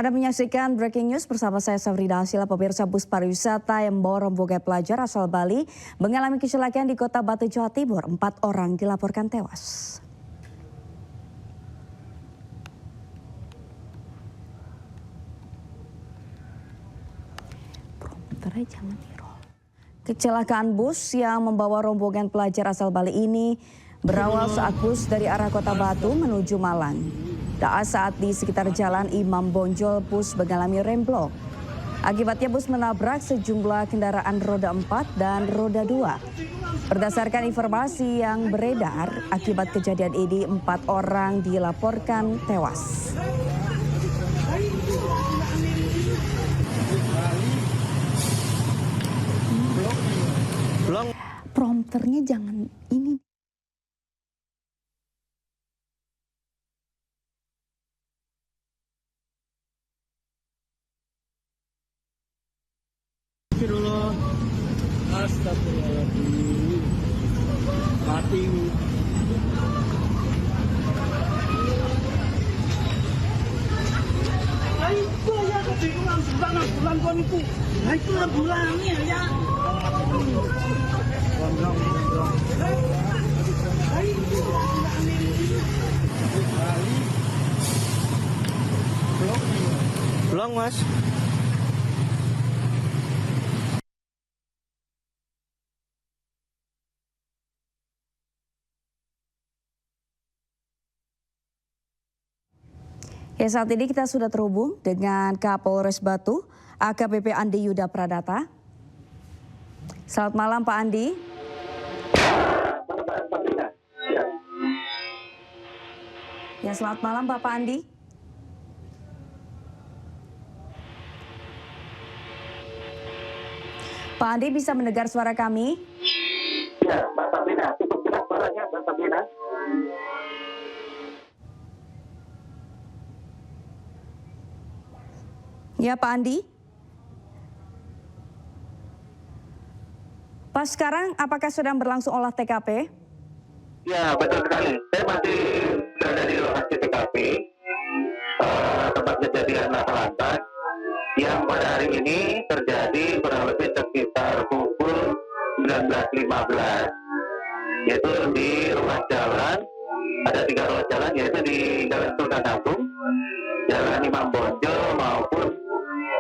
Anda menyaksikan Breaking News bersama saya Safrida Hasila. Pemirsa, bus pariwisata yang membawa rombongan pelajar asal Bali mengalami kecelakaan di Kota Batu, Jawa Timur. 4 orang dilaporkan tewas. Kecelakaan bus yang membawa rombongan pelajar asal Bali ini berawal saat bus dari arah Kota Batu menuju Malang. Saat di sekitar jalan Imam Bonjol, bus mengalami remblong. Akibatnya bus menabrak sejumlah kendaraan roda 4 dan roda 2. Berdasarkan informasi yang beredar, akibat kejadian ini 4 orang dilaporkan tewas. Prompternya jangan ini. Astagfirullahaladzim. Mati. Itu ya kebingungan bulan kon itu. Nah itu bulannya ya. Belum, Mas. Ya, saat ini kita sudah terhubung dengan Kapolres Batu, AKBP Andi Yuda Pradata. Selamat malam Pak Andi. Ya, selamat malam Bapak Andi. Pak Andi bisa mendengar suara kami? Ya, Mbak Sabrina, cukup jelas suaranya Mbak Sabrina. Ya Pak Andi. Pak, sekarang apakah sedang berlangsung olah TKP? Ya, betul sekali. Saya masih berada di lokasi TKP, tempat kejadian laka lantas, yang pada hari ini terjadi kurang lebih sekitar pukul 19.15. Yaitu di ruas jalan, ada 3 ruas jalan, yaitu di Jalan Sultan Agung, Jalan Imam Bonjol, maupun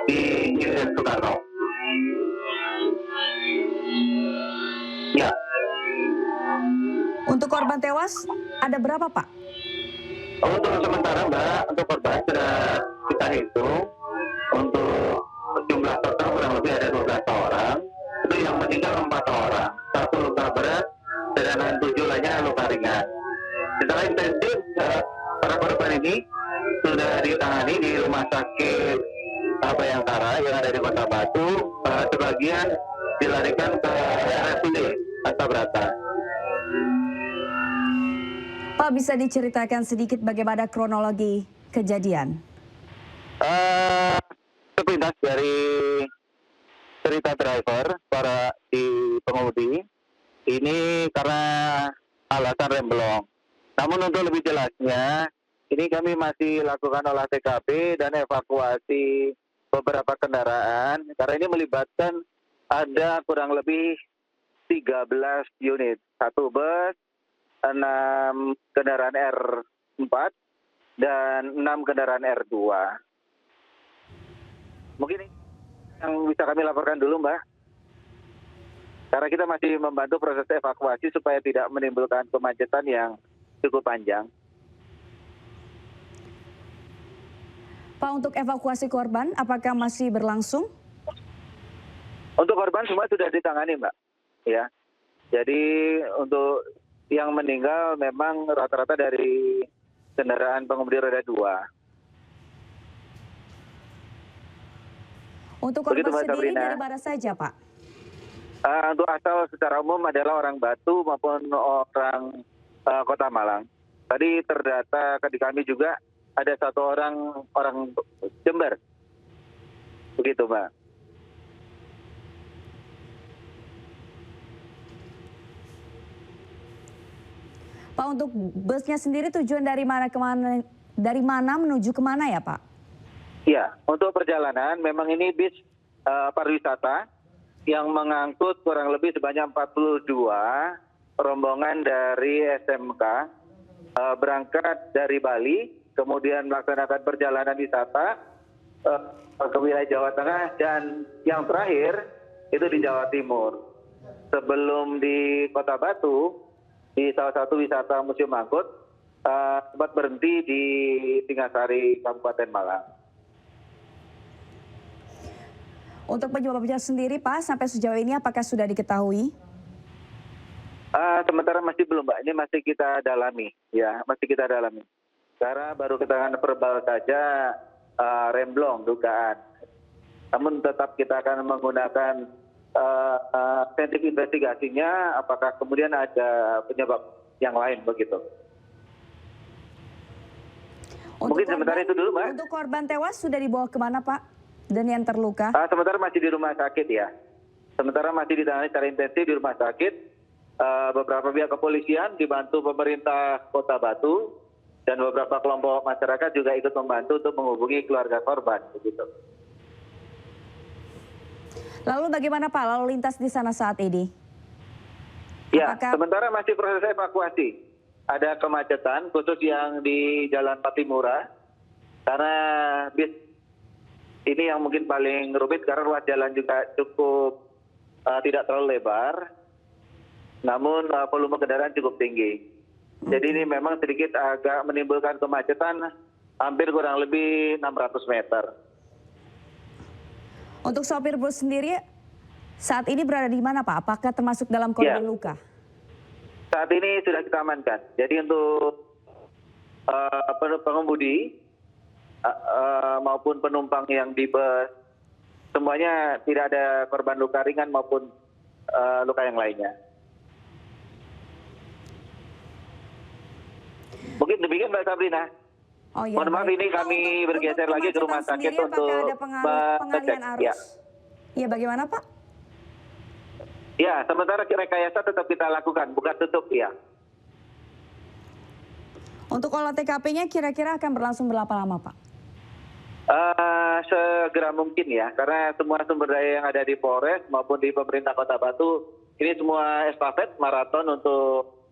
di Insinyur Soekarno. Ya. Untuk korban tewas ada berapa Pak? Untuk sementara Mbak, untuk korban sudah kita hitung. Untuk jumlah total kurang lebih ada 12 orang. Itu yang meninggal 4 orang. 1 luka berat dan 7 lainnya luka ringan. Setelah intensif, para korban ini sudah ditangani di rumah sakit Bayangkara yang ada di Kota Batu. Sebagian dilarikan ke RSUD Astabrata. Pak, bisa diceritakan sedikit bagaimana kronologi kejadian? Sepintas dari cerita driver para di pengemudi ini karena alasan remblong. Namun untuk lebih jelasnya, ini kami masih lakukan olah TKP dan evakuasi beberapa kendaraan karena ini melibatkan ada kurang lebih 13 unit, 1 bus, 6 kendaraan R4 dan 6 kendaraan R2. Mungkin yang bisa kami laporkan dulu, Mbak. Karena kita masih membantu proses evakuasi supaya tidak menimbulkan kemacetan yang cukup panjang. Pak, untuk evakuasi korban apakah masih berlangsung? Untuk korban semua sudah ditangani, Mbak. Ya. Jadi untuk yang meninggal memang rata-rata dari kendaraan pengemudi roda 2. Untuk korban Begitu, Mbak sendiri Sabrina. dari mana saja, Pak? Untuk asal secara umum adalah orang Batu maupun orang Kota Malang. Tadi terdata di kami juga ada 1 orang Jember. Begitu, Mbak. Pak, untuk busnya sendiri tujuan dari mana menuju kemana ya Pak? Ya, untuk perjalanan memang ini bis pariwisata yang mengangkut kurang lebih sebanyak 42 rombongan dari SMK berangkat dari Bali, kemudian melaksanakan perjalanan wisata ke wilayah Jawa Tengah, dan yang terakhir itu di Jawa Timur. Sebelum di Kota Batu, di salah satu wisata Museum Angkut, sempat berhenti di Singasari, Kabupaten Malang. Untuk penyebabnya sendiri Pak, sampai sejauh ini apakah sudah diketahui? Sementara masih belum, Mbak. Ini masih kita dalami, ya, masih kita dalami. Karena baru keterangan verbal saja remblong dugaan. Namun tetap kita akan menggunakan teknik investigasinya, apakah kemudian ada penyebab yang lain begitu. Mungkin sementara itu dulu, Mbak. Untuk korban tewas sudah dibawa kemana Pak? Dan yang terluka? Sementara masih di rumah sakit ya. Sementara masih ditangani secara intensif di rumah sakit. Beberapa pihak kepolisian dibantu pemerintah Kota Batu dan beberapa kelompok masyarakat juga ikut membantu untuk menghubungi keluarga korban begitu. Lalu bagaimana Pak lalu lintas di sana saat ini? Ya, sementara masih proses evakuasi. Ada kemacetan khusus yang di Jalan Patimura karena bis ini yang mungkin paling rumit karena ruas jalan juga cukup tidak terlalu lebar, namun volume kendaraan cukup tinggi. Jadi ini memang sedikit agak menimbulkan kemacetan hampir kurang lebih 600 meter. Untuk sopir bus sendiri saat ini berada di mana Pak? Apakah termasuk dalam korban luka? Saat ini sudah kita amankan. Jadi untuk pengemudi maupun penumpang yang di bus, semuanya tidak ada korban luka ringan maupun luka yang lainnya. Mungkin demikian Mbak Sabrina. Oh, ya, mohon maaf ini kami bergeser lagi ke rumah sakit untuk ada pengalihan arus? Ya. Ya, bagaimana Pak? Ya, sementara rekayasa tetap kita lakukan, bukan tutup ya. Untuk olah TKP-nya kira-kira akan berlangsung berapa lama Pak? Segera mungkin ya, karena semua sumber daya yang ada di Polres maupun di pemerintah Kota Batu, ini semua estafet maraton untuk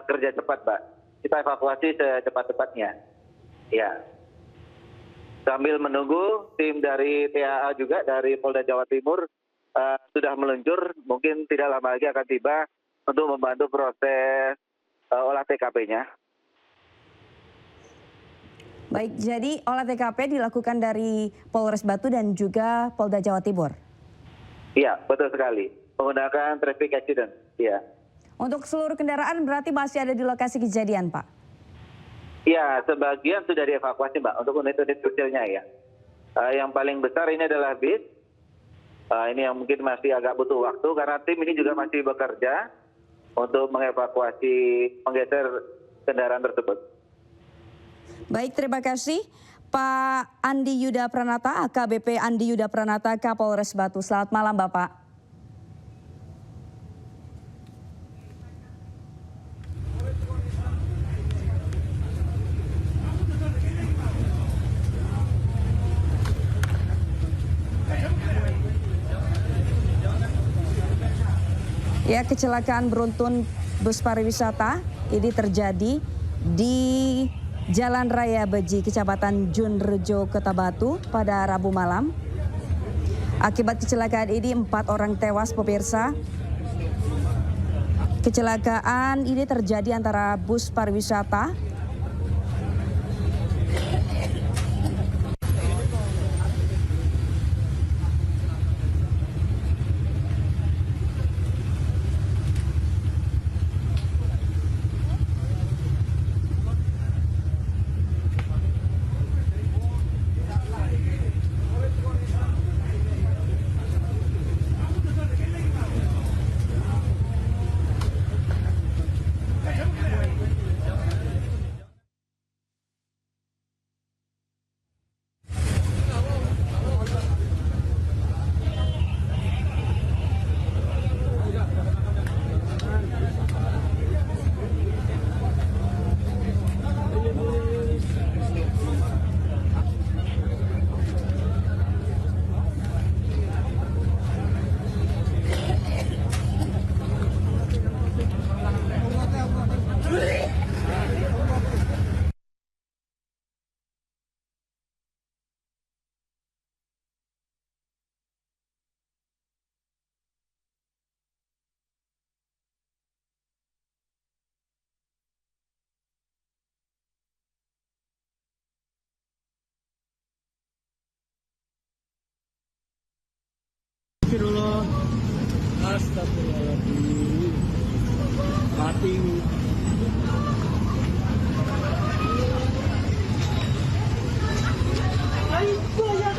kerja cepat, Mbak. Kita evakuasi secepat-cepatnya. Ya. Sambil menunggu tim dari TAA juga dari Polda Jawa Timur sudah meluncur, mungkin tidak lama lagi akan tiba untuk membantu proses olah TKP-nya. Baik, jadi olah TKP dilakukan dari Polres Batu dan juga Polda Jawa Timur? Iya, betul sekali. Menggunakan traffic accident, iya. Untuk seluruh kendaraan berarti masih ada di lokasi kejadian, Pak? Iya, sebagian sudah dievakuasi, Mbak, untuk unit-unit kecilnya ya. Yang paling besar ini adalah bis. Ini yang mungkin masih agak butuh waktu karena tim ini juga masih bekerja untuk mengevakuasi, menggeser kendaraan tersebut. Baik, terima kasih Pak Andi Yuda Pranata, AKBP Andi Yuda Pranata, Kapolres Batu. Selamat malam Bapak. Ya, kecelakaan beruntun bus pariwisata ini terjadi di Jalan Raya Beji, Kecamatan Junrejo, Kota Batu pada Rabu malam. Akibat kecelakaan ini 4 orang tewas, pemirsa. Kecelakaan ini terjadi antara bus pariwisata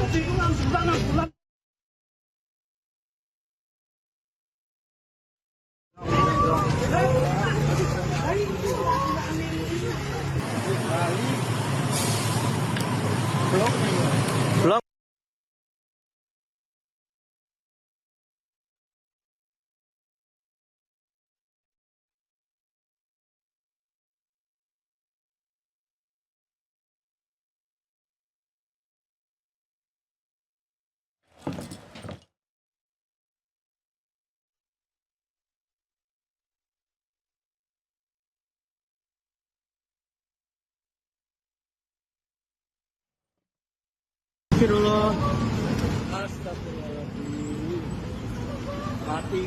kebingungan sudah 6 bulan. Belum. Astagfirullah. Astagfirullahaladzim. Mati.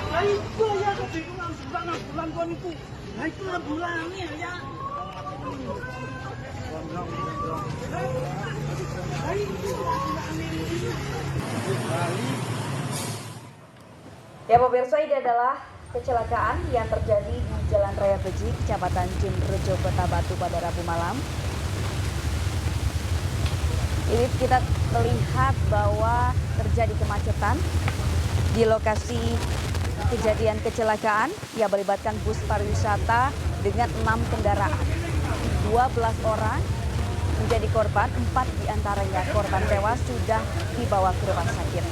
Nah itu ya kebingungan sudah 6 bulan kon itu. Nah itu 6 bulannya ya. Nah itu Ya pemirsa, ini adalah kecelakaan yang terjadi di Jalan Raya Beji, Kecamatan Junrejo, Kota Batu pada Rabu malam. Ini kita melihat bahwa terjadi kemacetan di lokasi kejadian kecelakaan yang melibatkan bus pariwisata dengan 6 kendaraan. 12 orang menjadi korban, 4 diantaranya korban tewas sudah dibawa ke rumah sakit.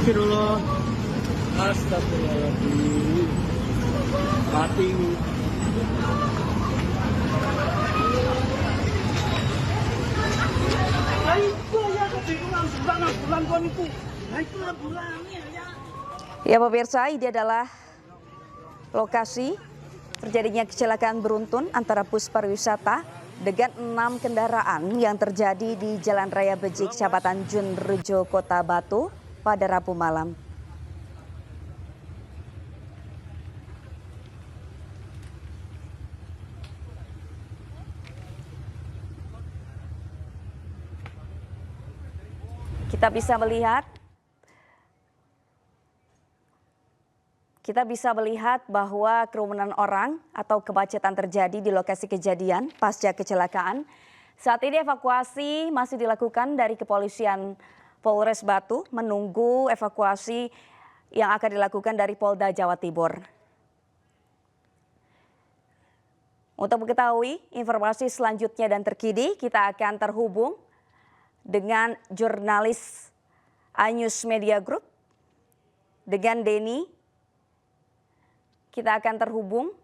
Astagfirullah. Astagfirullahaladzim. Mati. Nah itu ya kebingungan sudah 6 bulan kon itu. Nah itu 6 bulannya ya. Ya pemirsa, ini adalah lokasi terjadinya kecelakaan beruntun antara bus pariwisata dengan 6 kendaraan yang terjadi di Jalan Raya Beji, Kecamatan Junrejo, Kota Batu pada Rabu malam. Kita bisa melihat bahwa kerumunan orang atau kemacetan terjadi di lokasi kejadian pasca kecelakaan. Saat ini evakuasi masih dilakukan dari kepolisian Polres Batu menunggu evakuasi yang akan dilakukan dari Polda Jawa Timur. Untuk mengetahui informasi selanjutnya dan terkini, kita akan terhubung dengan jurnalis iNews Media Group, dengan Denny. Kita akan terhubung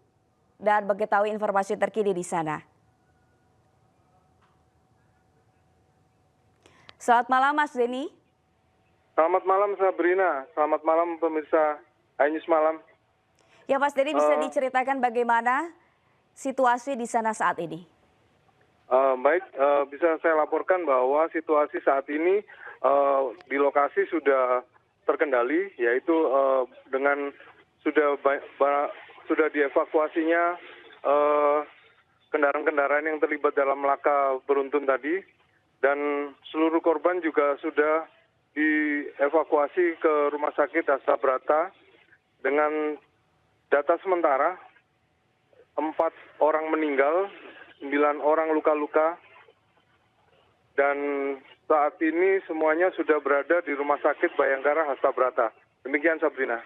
dan mengetahui informasi terkini di sana. Selamat malam Mas Denny. Selamat malam Sabrina, selamat malam pemirsa iNews Malam. Ya Mas Denny, bisa diceritakan bagaimana situasi di sana saat ini? Baik, bisa saya laporkan bahwa situasi saat ini di lokasi sudah terkendali, yaitu dengan sudah dievakuasinya kendaraan-kendaraan yang terlibat dalam laka beruntun tadi, dan seluruh korban juga sudah dievakuasi ke Rumah Sakit Hasabrata. Dengan data sementara 4 orang meninggal, 9 orang luka-luka, dan saat ini semuanya sudah berada di Rumah Sakit Bayangkara Hasabrata. Demikian Sabrina.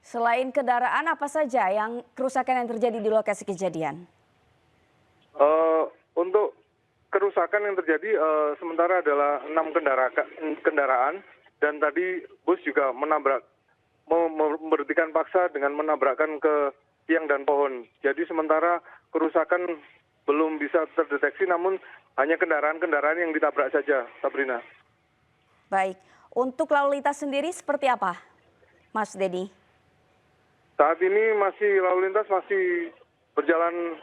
Selain kendaraan, apa saja yang kerusakan yang terjadi di lokasi kejadian? Untuk kerusakan yang terjadi sementara adalah 6 kendaraan, dan tadi bus juga memberhentikan paksa dengan menabrakkan ke tiang dan pohon. Jadi sementara kerusakan belum bisa terdeteksi, namun hanya kendaraan-kendaraan yang ditabrak saja, Sabrina. Baik, Untuk lalu lintas sendiri seperti apa, Mas Denny? Saat ini lalu lintas masih berjalan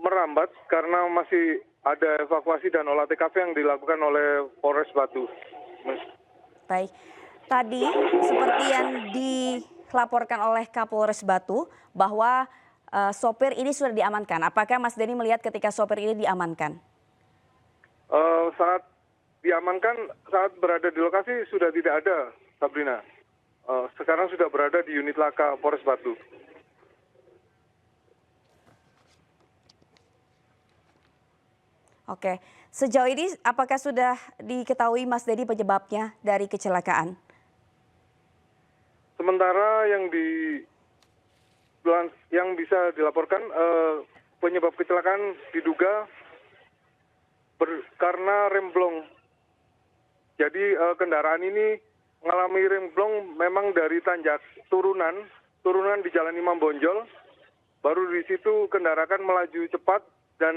merambat karena masih ada evakuasi dan olah TKP yang dilakukan oleh Polres Batu. Baik, tadi seperti yang dilaporkan oleh Kapolres Batu bahwa sopir ini sudah diamankan. Apakah Mas Denny melihat ketika sopir ini diamankan? Saat diamankan, saat berada di lokasi sudah tidak ada, Sabrina. Sekarang sudah berada di unit laka Polres Batu. Oke, sejauh ini apakah sudah diketahui Mas Denny penyebabnya dari kecelakaan? Sementara yang bisa dilaporkan penyebab kecelakaan diduga karena remblong. Jadi kendaraan ini mengalami remblong memang dari tanjak turunan di Jalan Imam Bonjol. Baru di situ kendaraan melaju cepat dan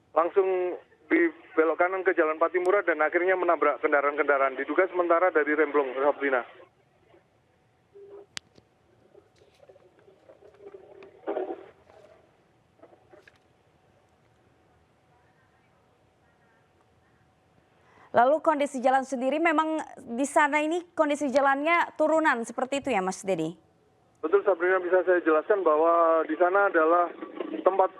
langsung dibelok kanan ke Jalan Patimura dan akhirnya menabrak kendaraan-kendaraan. Diduga sementara dari remblong, Sabrina. Lalu kondisi jalan sendiri memang di sana ini kondisi jalannya turunan seperti itu ya Mas Denny? Betul Sabrina, bisa saya jelaskan bahwa di sana adalah tempat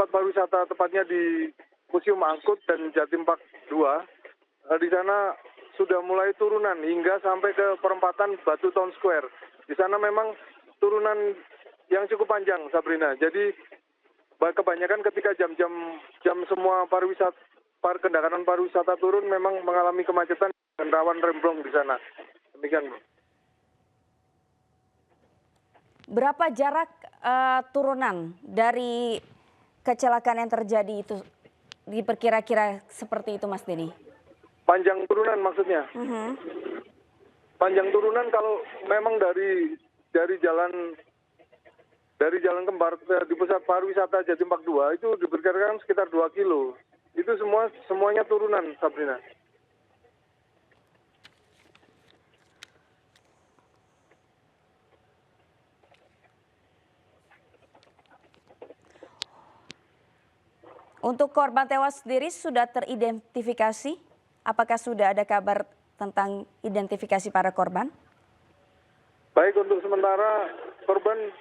pariwisata, tepatnya di Museum Angkut dan Jatim Park 2. Di sana sudah mulai turunan hingga sampai ke perempatan Batu Town Square. Di sana memang turunan yang cukup panjang Sabrina. Jadi kebanyakan ketika jam semua kendaraan pariwisata turun memang mengalami kemacetan dan rawan remblong di sana. Demikian. Berapa jarak turunan dari kecelakaan yang terjadi itu diperkira-kira seperti itu Mas Denny? Panjang turunan maksudnya? Panjang turunan kalau memang dari jalan kembar di pusat pariwisata Jatim Park 2 itu diperkirakan sekitar 2 kilo. Itu semuanya turunan, Sabrina. Untuk korban tewas sendiri sudah teridentifikasi? Apakah sudah ada kabar tentang identifikasi para korban? Baik, untuk sementara korban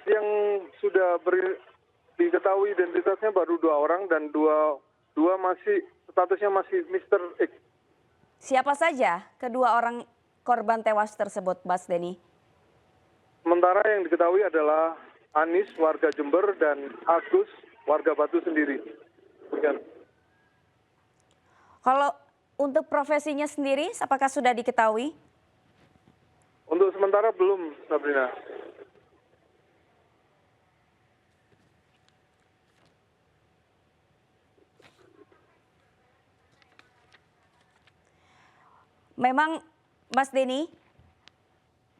yang sudah diketahui identitasnya baru 2 orang dan dua masih statusnya masih Mr. X. Siapa saja kedua orang korban tewas tersebut, Mas Denny? Sementara yang diketahui adalah Anis, warga Jember, dan Agus, warga Batu sendiri. Demikian. Kalau untuk profesinya sendiri, apakah sudah diketahui? Untuk sementara belum, Sabrina. Memang Mas Denny,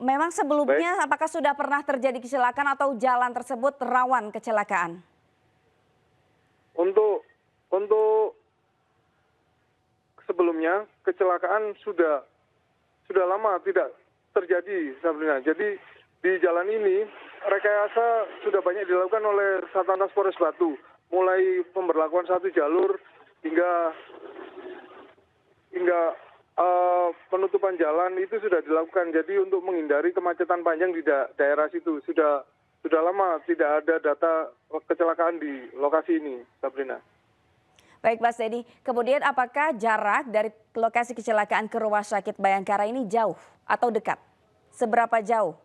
memang sebelumnya apakah sudah pernah terjadi kecelakaan atau jalan tersebut rawan kecelakaan? Untuk sebelumnya kecelakaan sudah lama tidak terjadi, Sabrina. Jadi di jalan ini rekayasa sudah banyak dilakukan oleh Satlantas Polres Batu, mulai pemberlakuan 1 jalur hingga penutupan jalan itu sudah dilakukan. Jadi untuk menghindari kemacetan panjang di daerah situ sudah lama tidak ada data kecelakaan di lokasi ini, Sabrina. Baik Mas Denny, kemudian apakah jarak dari lokasi kecelakaan ke Rumah Sakit Bayangkara ini jauh atau dekat? Seberapa jauh?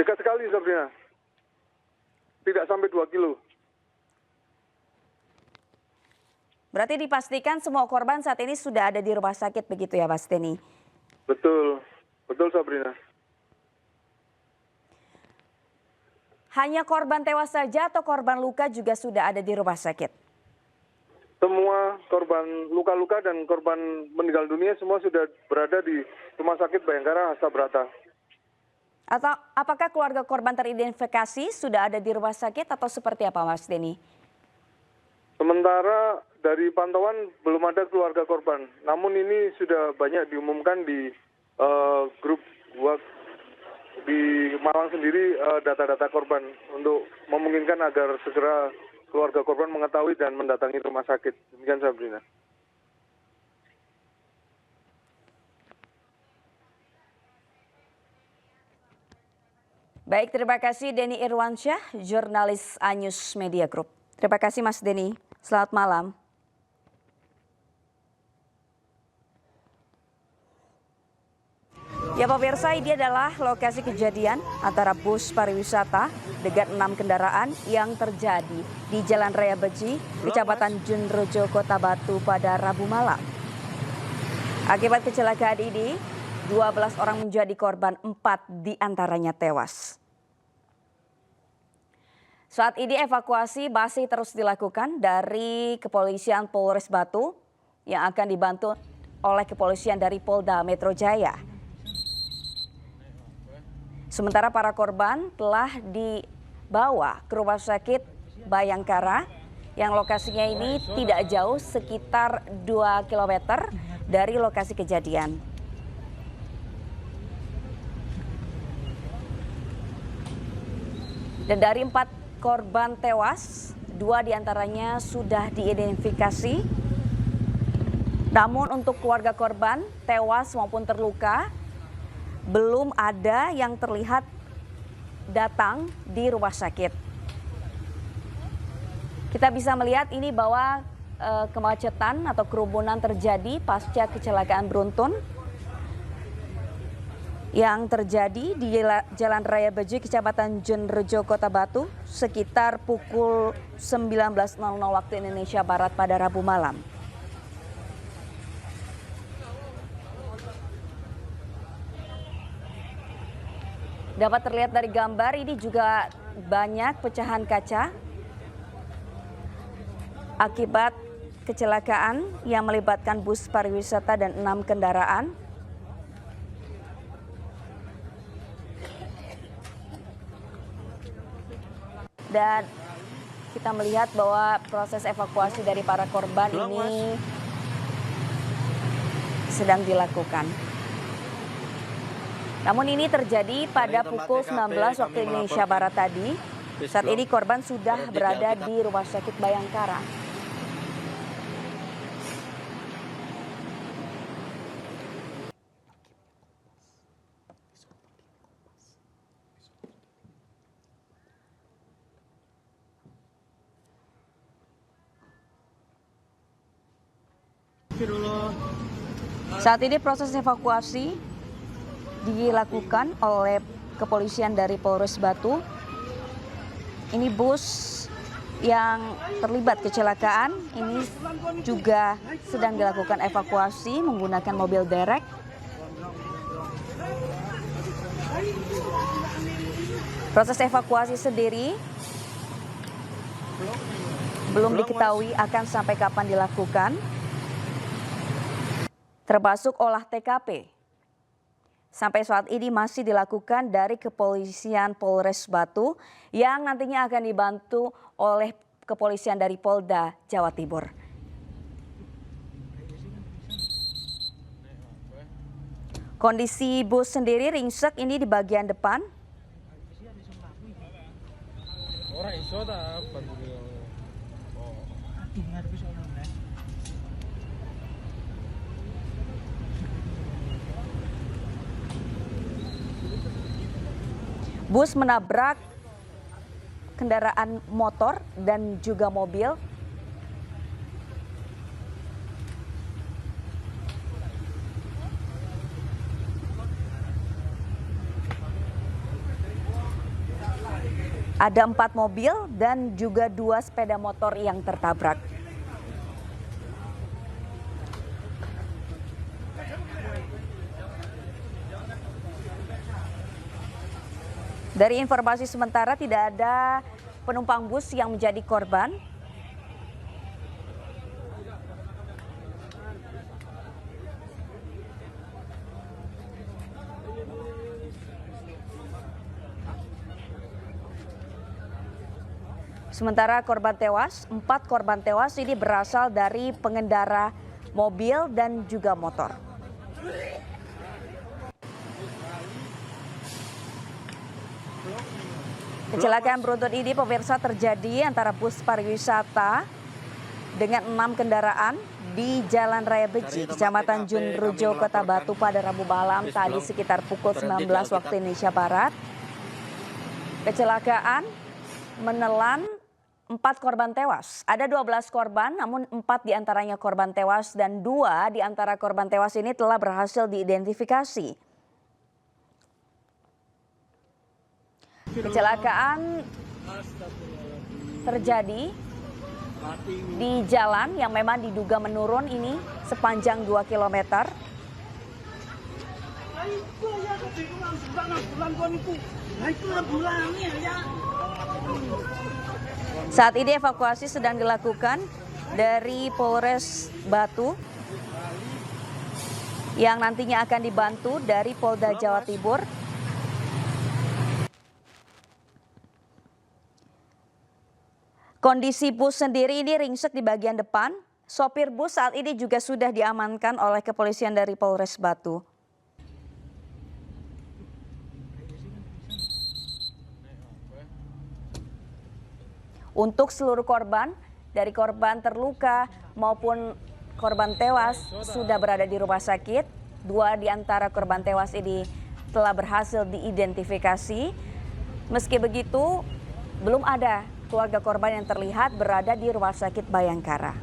Dekat sekali, Sabrina. Tidak sampai 2 kilo. Berarti dipastikan semua korban saat ini sudah ada di rumah sakit begitu ya Mas Denny? Betul Sabrina. Hanya korban tewas saja atau korban luka juga sudah ada di rumah sakit? Semua korban luka-luka dan korban meninggal dunia semua sudah berada di Rumah Sakit Bayangkara Hasabrata. Atau apakah keluarga korban teridentifikasi sudah ada di rumah sakit atau seperti apa Mas Denny? Sementara dari pantauan belum ada keluarga korban. Namun ini sudah banyak diumumkan di grup di Malang sendiri data-data korban untuk memungkinkan agar segera keluarga korban mengetahui dan mendatangi rumah sakit. Demikian Sabrina. Baik, terima kasih Denny Irwansyah, jurnalis Anyus Media Group. Terima kasih Mas Denny. Selamat malam. Ya pemirsa, ini adalah lokasi kejadian antara bus pariwisata dengan 6 kendaraan yang terjadi di Jalan Raya Beji, Kecamatan Junrejo, Kota Batu pada Rabu malam. Akibat kecelakaan ini, 12 orang menjadi korban, 4 diantaranya tewas. Saat ini evakuasi masih terus dilakukan dari Kepolisian Polres Batu yang akan dibantu oleh Kepolisian dari Polda Metro Jaya. Sementara para korban telah dibawa ke Rumah Sakit Bayangkara yang lokasinya ini tidak jauh, sekitar 2 km dari lokasi kejadian. Dan dari 4 korban tewas, 2 diantaranya sudah diidentifikasi. Namun untuk keluarga korban tewas maupun terluka, belum ada yang terlihat datang di rumah sakit. Kita bisa melihat ini bahwa kemacetan atau kerumunan terjadi pasca kecelakaan beruntun yang terjadi di Jalan Raya Beji, Kecamatan Junrejo, Kota Batu sekitar pukul 19.00 waktu Indonesia Barat pada Rabu malam. Dapat terlihat dari gambar ini juga banyak pecahan kaca akibat kecelakaan yang melibatkan bus pariwisata dan 6 kendaraan. Dan kita melihat bahwa proses evakuasi dari para korban ini sedang dilakukan. Namun ini terjadi pada pukul 19 waktu Indonesia Barat tadi. Saat ini korban sudah berada di Rumah Sakit Bayangkara. Saat ini proses evakuasi dilakukan oleh kepolisian dari Polres Batu. Ini bus yang terlibat kecelakaan ini juga sedang dilakukan evakuasi menggunakan mobil derek. Proses evakuasi sendiri belum diketahui akan sampai kapan dilakukan, termasuk olah TKP. Sampai saat ini masih dilakukan dari Kepolisian Polres Batu yang nantinya akan dibantu oleh Kepolisian dari Polda Jawa Timur. Kondisi bus sendiri ringsek ini di bagian depan. Bus menabrak kendaraan motor dan juga mobil. Ada 4 mobil dan juga 2 sepeda motor yang tertabrak. Dari informasi sementara tidak ada penumpang bus yang menjadi korban. Sementara korban tewas, 4 korban tewas ini berasal dari pengendara mobil dan juga motor. Kecelakaan beruntun ini pemirsa terjadi antara bus pariwisata dengan 6 kendaraan di Jalan Raya Beji, Kecamatan Junrejo, Kota Batu pada Rabu malam tadi sekitar pukul 19 waktu Indonesia Barat. Kecelakaan menelan 4 korban tewas. Ada 12 korban, namun 4 diantaranya korban tewas dan 2 di antara korban tewas ini telah berhasil diidentifikasi. Kecelakaan terjadi di jalan yang memang diduga menurun ini sepanjang 2 km. Saat ini evakuasi sedang dilakukan dari Polres Batu yang nantinya akan dibantu dari Polda Jawa Timur. Kondisi bus sendiri ini ringsek di bagian depan. Sopir bus saat ini juga sudah diamankan oleh kepolisian dari Polres Batu. Untuk seluruh korban, dari korban terluka maupun korban tewas sudah berada di rumah sakit. 2 di antara korban tewas ini telah berhasil diidentifikasi. Meski begitu, belum ada keluarga korban yang terlihat berada di Rumah Sakit Bayangkara.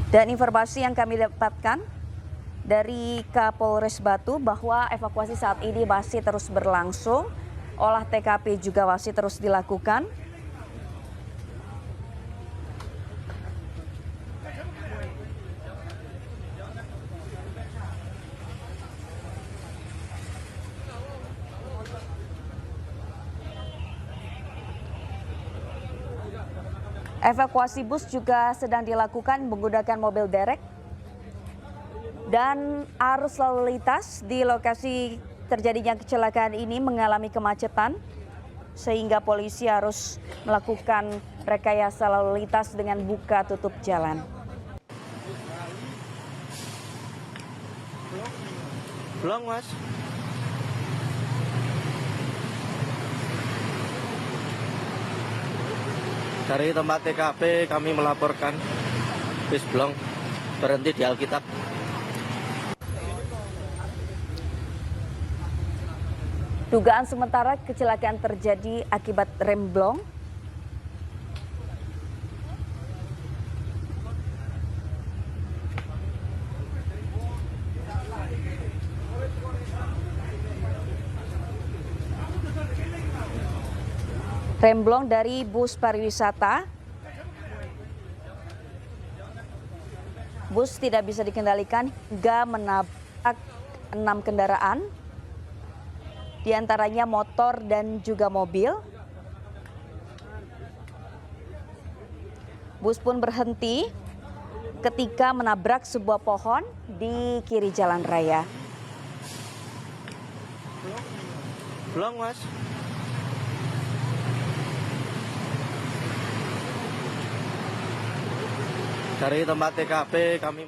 Dan informasi yang kami dapatkan dari Kapolres Batu bahwa evakuasi saat ini masih terus berlangsung, olah TKP juga masih terus dilakukan. Evakuasi bus juga sedang dilakukan menggunakan mobil derek dan arus lalu lintas di lokasi terjadinya kecelakaan ini mengalami kemacetan sehingga polisi harus melakukan rekayasa lalu lintas dengan buka tutup jalan. Belum, Mas. Dari tempat TKP kami melaporkan bis blong berhenti di Alkitab. Dugaan sementara kecelakaan terjadi akibat rem blong. Remblong dari bus pariwisata. Bus tidak bisa dikendalikan hingga menabrak 6 kendaraan, diantaranya motor dan juga mobil. Bus pun berhenti ketika menabrak sebuah pohon di kiri jalan raya. Belum, Mas. Dari tempat TKP kami